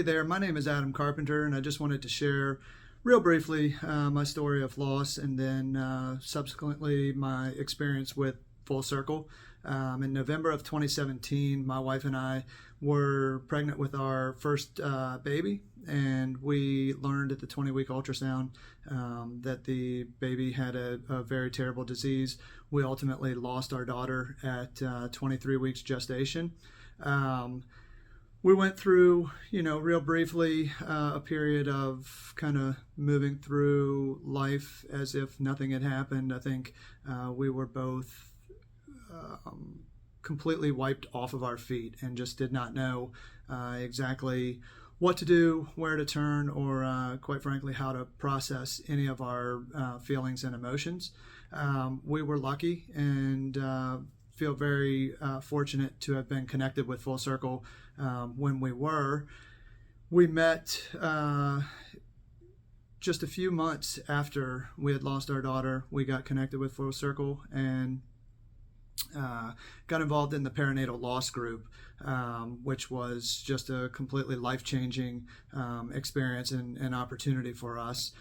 Hey there, my name is Adam Carpenter, and I just wanted to share real briefly my story of loss and then subsequently my experience with Full Circle. In November of 2017, my wife and I were pregnant with our first baby, and we learned at the 20-week ultrasound that the baby had a very terrible disease. We ultimately lost our daughter at 23 weeks gestation. We went through, real briefly, a period of kind of moving through life as if nothing had happened. I think we were both completely wiped off of our feet and just did not know exactly what to do, where to turn, or quite frankly, how to process any of our feelings and emotions. We were lucky and feel very fortunate to have been connected with Full Circle when we were. We met just a few months after we had lost our daughter. We got connected with Full Circle and got involved in the perinatal loss group, which was just a completely life-changing experience and opportunity for us.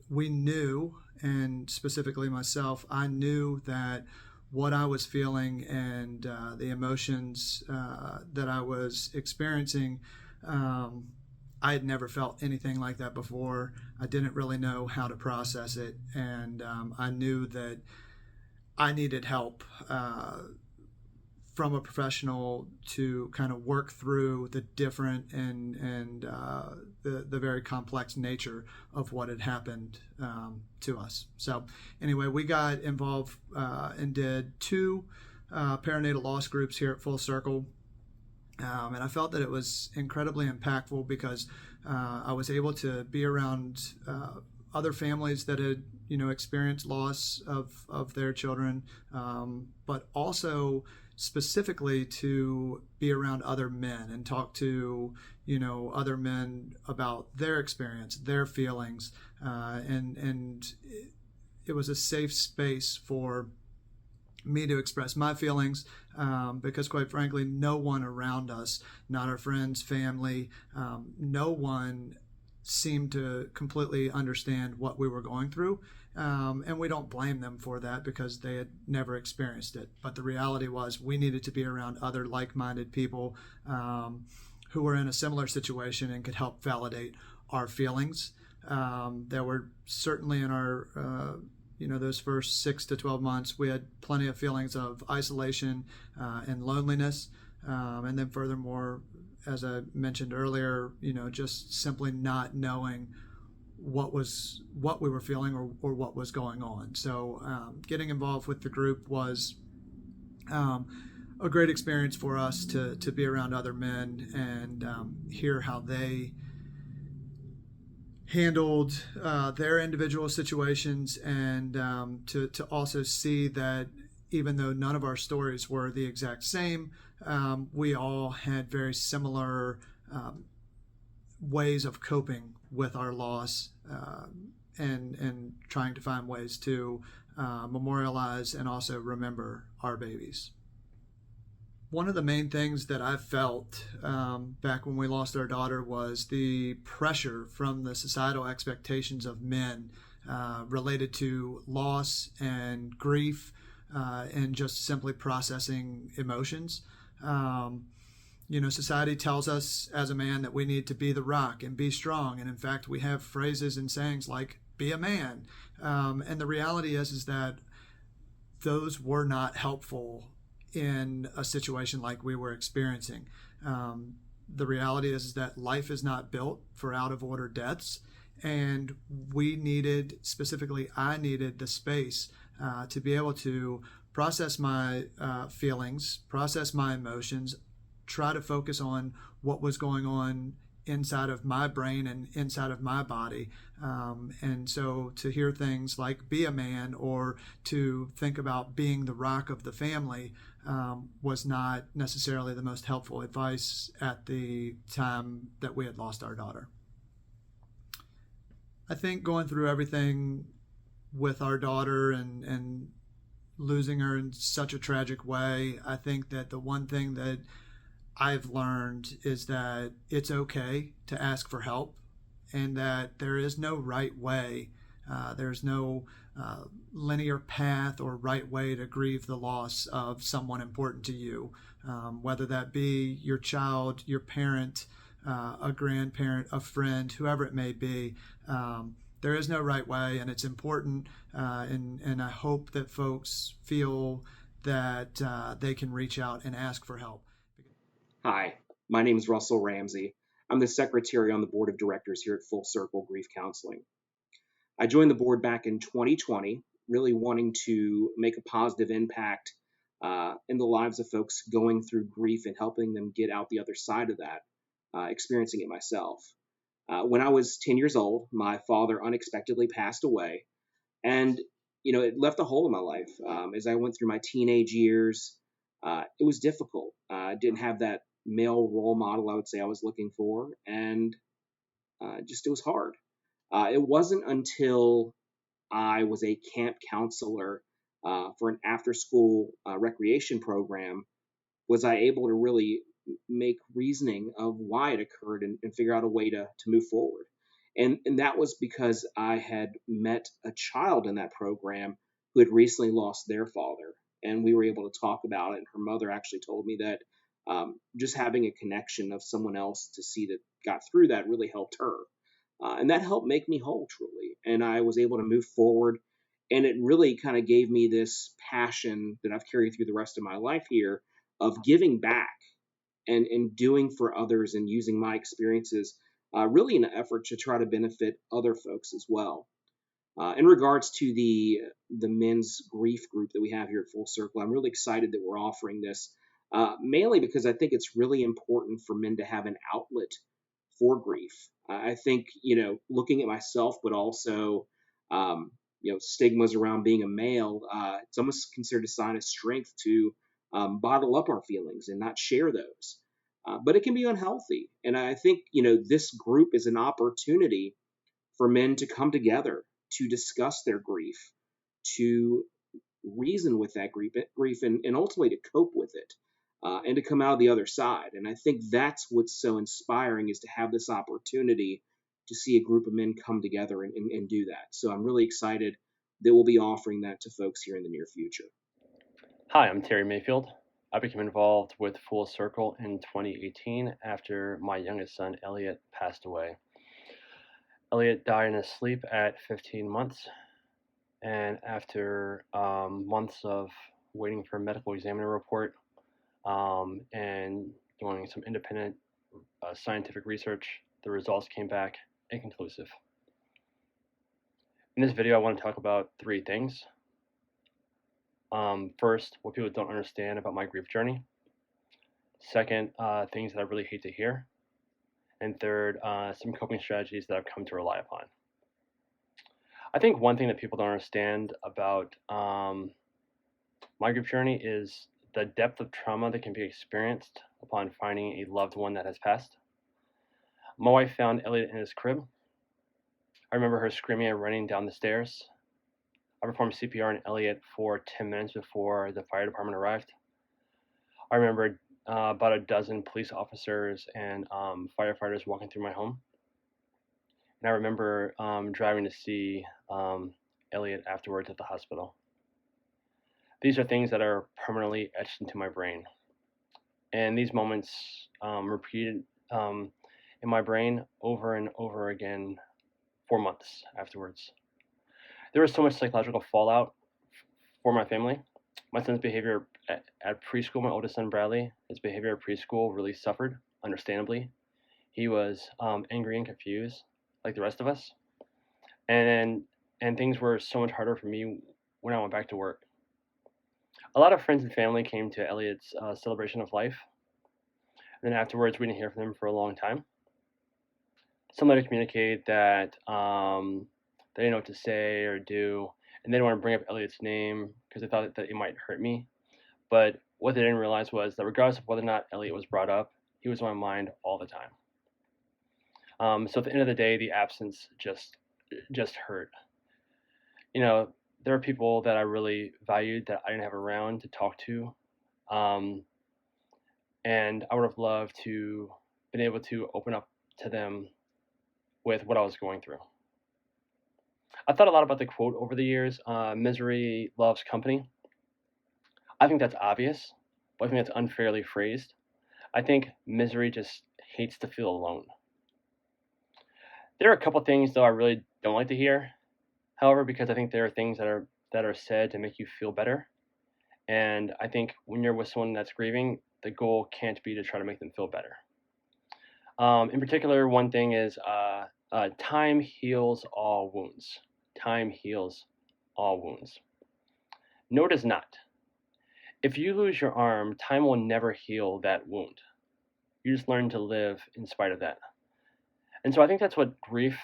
We knew, and specifically myself, I knew that what I was feeling and the emotions that I was experiencing, I had never felt anything like that before. I didn't really know how to process it, and I knew that I needed help from a professional to kind of work through the different and the very complex nature of what had happened to us. So anyway, we got involved and did two perinatal loss groups here at Full Circle. And I felt that it was incredibly impactful because I was able to be around other families that had experienced loss of their children, but also specifically to be around other men and talk to other men about their experience, their feelings, and it was a safe space for me to express my feelings, because quite frankly, no one around us, not our friends, family, no one seemed to completely understand what we were going through. And we don't blame them for that because they had never experienced it. But the reality was we needed to be around other like-minded people who were in a similar situation and could help validate our feelings. There were certainly in our those first 6 to 12 months, we had plenty of feelings of isolation and loneliness. And then furthermore, as I mentioned earlier, just simply not knowing what we were feeling or what was going on. So getting involved with the group was a great experience for us to be around other men and hear how they handled their individual situations, and to also see that even though none of our stories were the exact same, we all had very similar ways of coping with our loss and trying to find ways to memorialize and also remember our babies. One of the main things that I felt back when we lost our daughter was the pressure from the societal expectations of men related to loss and grief and just simply processing emotions. Society tells us as a man that we need to be the rock and be strong. And in fact, we have phrases and sayings like, be a man. And the reality is that those were not helpful in a situation like we were experiencing. The reality is that life is not built for out of order deaths. And we needed, specifically, I needed the space to be able to process my feelings, process my emotions, try to focus on what was going on inside of my brain and inside of my body. And so to hear things like be a man or to think about being the rock of the family was not necessarily the most helpful advice at the time that we had lost our daughter. I think going through everything with our daughter and losing her in such a tragic way, I think that the one thing that I've learned is that it's okay to ask for help, and that there is no right way. There's no linear path or right way to grieve the loss of someone important to you, whether that be your child, your parent, a grandparent, a friend, whoever it may be. There is no right way, and it's important. And I hope that folks feel that they can reach out and ask for help. Hi, my name is Russell Ramsey. I'm the secretary on the board of directors here at Full Circle Grief Counseling. I joined the board back in 2020, really wanting to make a positive impact in the lives of folks going through grief and helping them get out the other side of that, experiencing it myself. When I was 10 years old, my father unexpectedly passed away, and it left a hole in my life. As I went through my teenage years, it was difficult. I didn't have that male role model I would say I was looking for, and just it was hard. It wasn't until I was a camp counselor for an after-school recreation program was I able to really make reasoning of why it occurred and figure out a way to move forward. And that was because I had met a child in that program who had recently lost their father. And we were able to talk about it. And her mother actually told me that just having a connection of someone else to see that got through that really helped her. And that helped make me whole, truly. And I was able to move forward. And it really kind of gave me this passion that I've carried through the rest of my life here of giving back and doing for others and using my experiences really in an effort to try to benefit other folks as well. In regards to the men's grief group that we have here at Full Circle, I'm really excited that we're offering this, mainly because I think it's really important for men to have an outlet for grief. I think, looking at myself, but also, stigmas around being a male, it's almost considered a sign of strength to bottle up our feelings and not share those. But it can be unhealthy. And I think, this group is an opportunity for men to come together, to discuss their grief, to reason with that grief and ultimately to cope with it. And to come out of the other side. And I think that's what's so inspiring, is to have this opportunity to see a group of men come together and do that. So I'm really excited that we'll be offering that to folks here in the near future. Hi, I'm Terry Mayfield. I became involved with Full Circle in 2018 after my youngest son, Elliot, passed away. Elliot died in his sleep at 15 months, and after months of waiting for a medical examiner report, and doing some independent scientific research, the results came back inconclusive. In this video, I want to talk about three things. First, what people don't understand about my grief journey. Second, things that I really hate to hear. And third, some coping strategies that I've come to rely upon. I think one thing that people don't understand about my grief journey is the depth of trauma that can be experienced upon finding a loved one that has passed. My wife found Elliot in his crib. I remember her screaming and running down the stairs. I performed CPR on Elliot for 10 minutes before the fire department arrived. I remember about a dozen police officers and firefighters walking through my home. And I remember driving to see Elliot afterwards at the hospital. These are things that are permanently etched into my brain. And these moments repeated in my brain over and over again for months afterwards. There was so much psychological fallout for my family. My son's behavior at preschool, my oldest son Bradley, his behavior at preschool really suffered, understandably. He was angry and confused, like the rest of us. And things were so much harder for me when I went back to work. A lot of friends and family came to Elliot's celebration of life. And then afterwards, we didn't hear from them for a long time. Some later communicated that they didn't know what to say or do, and they didn't want to bring up Elliot's name because they thought that it might hurt me. But what they didn't realize was that regardless of whether or not Elliot was brought up, he was on my mind all the time. So at the end of the day, the absence just hurt. There are people that I really valued that I didn't have around to talk to. and I would have loved to been able to open up to them with what I was going through. I thought a lot about the quote over the years, misery loves company. I think that's obvious, but I think that's unfairly phrased. I think misery just hates to feel alone. There are a couple things though I really don't like to hear, however, because I think there are things that are said to make you feel better. And I think when you're with someone that's grieving, the goal can't be to try to make them feel better. In particular, one thing is time heals all wounds. Time heals all wounds. No, it does not. If you lose your arm, time will never heal that wound. You just learn to live in spite of that. And so I think that's what grief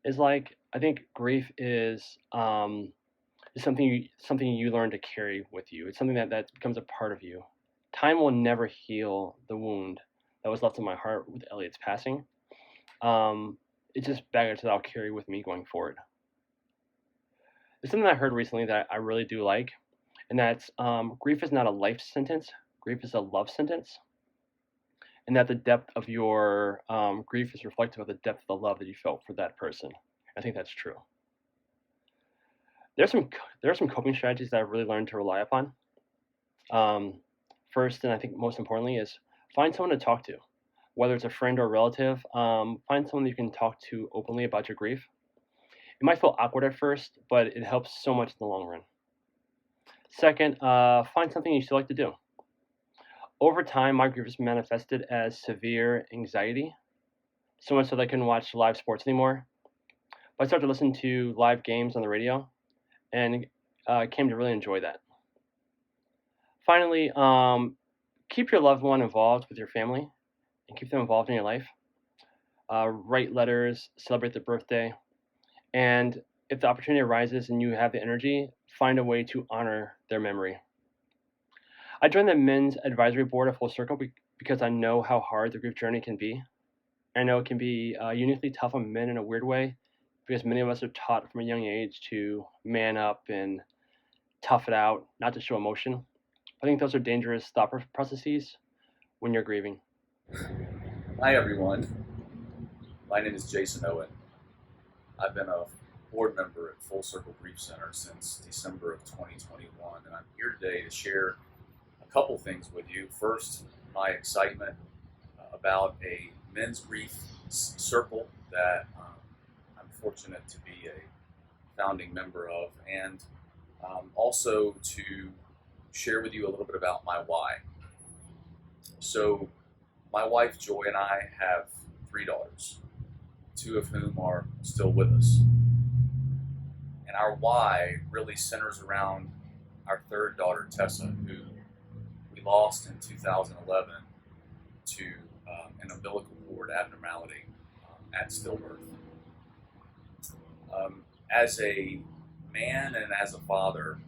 is like. I think grief is something you learn to carry with you. It's something that becomes a part of you. Time will never heal the wound that was left in my heart with Elliot's passing. It's just baggage that I'll carry with me going forward. There's something I heard recently that I really do like, and that's grief is not a life sentence. Grief is a love sentence, and that the depth of your grief is reflective of the depth of the love that you felt for that person. I think that's true. There are some coping strategies that I've really learned to rely upon. First, and I think most importantly, is find someone to talk to, whether it's a friend or relative. Find someone that you can talk to openly about your grief. It might feel awkward at first, but it helps so much in the long run. Second, find something you still like to do. Over time, my grief has manifested as severe anxiety, so much so that I couldn't watch live sports anymore. But I started to listen to live games on the radio, and came to really enjoy that. Finally, keep your loved one involved with your family and keep them involved in your life. Write letters, celebrate their birthday, and if the opportunity arises and you have the energy, find a way to honor their memory. I joined the Men's Advisory Board of Full Circle because I know how hard the grief journey can be. I know it can be uniquely tough on men in a weird way, because many of us are taught from a young age to man up and tough it out, not to show emotion. I think those are dangerous thought processes when you're grieving. Hi everyone, my name is Jason Owen. I've been a board member at Full Circle Grief Center since December of 2021, and I'm here today to share a couple things with you. First, my excitement about a men's grief circle that I'm fortunate to be a founding member of, and also to share with you a little bit about my why. So my wife Joy and I have 3 daughters, 2 of whom are still with us. And our why really centers around our 3rd daughter, Tessa, who we lost in 2011 to an umbilical cord abnormality at stillbirth. As a man and as a father,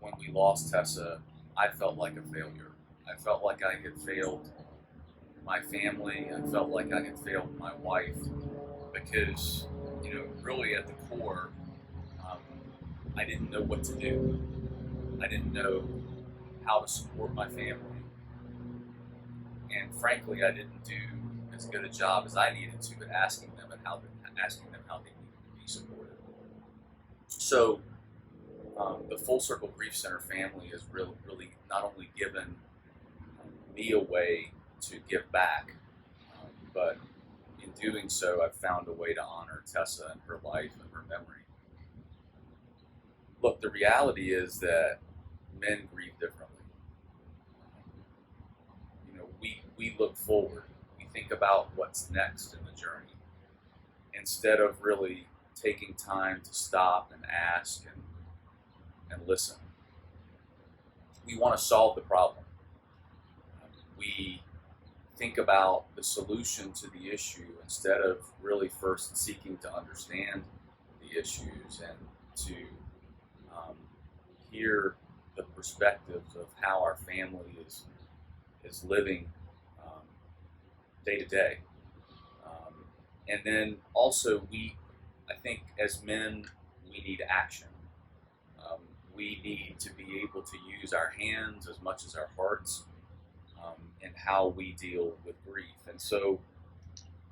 when we lost Tessa, I felt like a failure. I felt like I had failed my family. I felt like I had failed my wife because, really at the core, I didn't know what to do. I didn't know how to support my family. And frankly, I didn't do as good a job as I needed to at asking them how they needed to be supported. So the Full Circle Grief Center family has really not only given me a way to give back, but in doing so, I've found a way to honor Tessa and her life and her memory. Look, the reality is that men grieve differently. We look forward. We think about what's next in the journey instead of really taking time to stop and ask and listen. We want to solve the problem. We think about the solution to the issue instead of really first seeking to understand the issues and to hear the perspectives of how our family is living day to day. And then also I think as men, we need action. We need to be able to use our hands as much as our hearts. in how we deal with grief. And so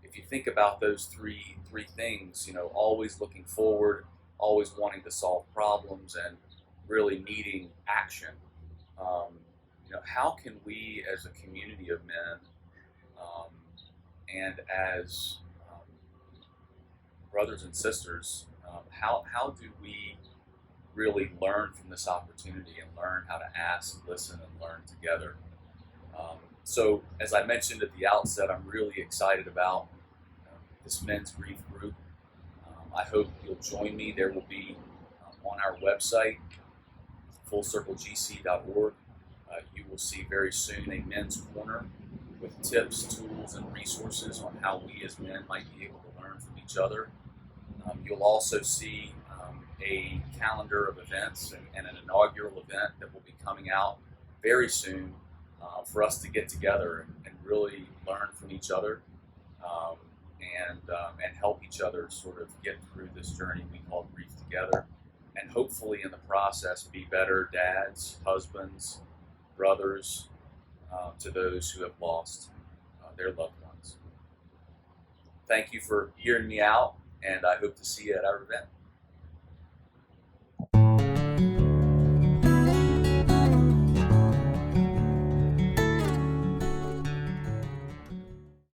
if you think about those three things, you know, always looking forward, always wanting to solve problems, and really needing action, you know, how can we as a community of men um, and as brothers and sisters, how do we really learn from this opportunity and learn how to ask, listen, and learn together? So, as I mentioned at the outset, I'm really excited about this men's grief group. I hope you'll join me. There will be on our website, fullcirclegc.org. You will see very soon a men's corner with tips, tools, and resources on how we as men might be able to learn from each other. You'll also see a calendar of events and an inaugural event that will be coming out very soon for us to get together and really learn from each other and help each other sort of get through this journey we call grief together, and hopefully in the process be better dads, husbands, brothers to those who have lost their loved ones. Thank you for hearing me out, and I hope to see you at our event.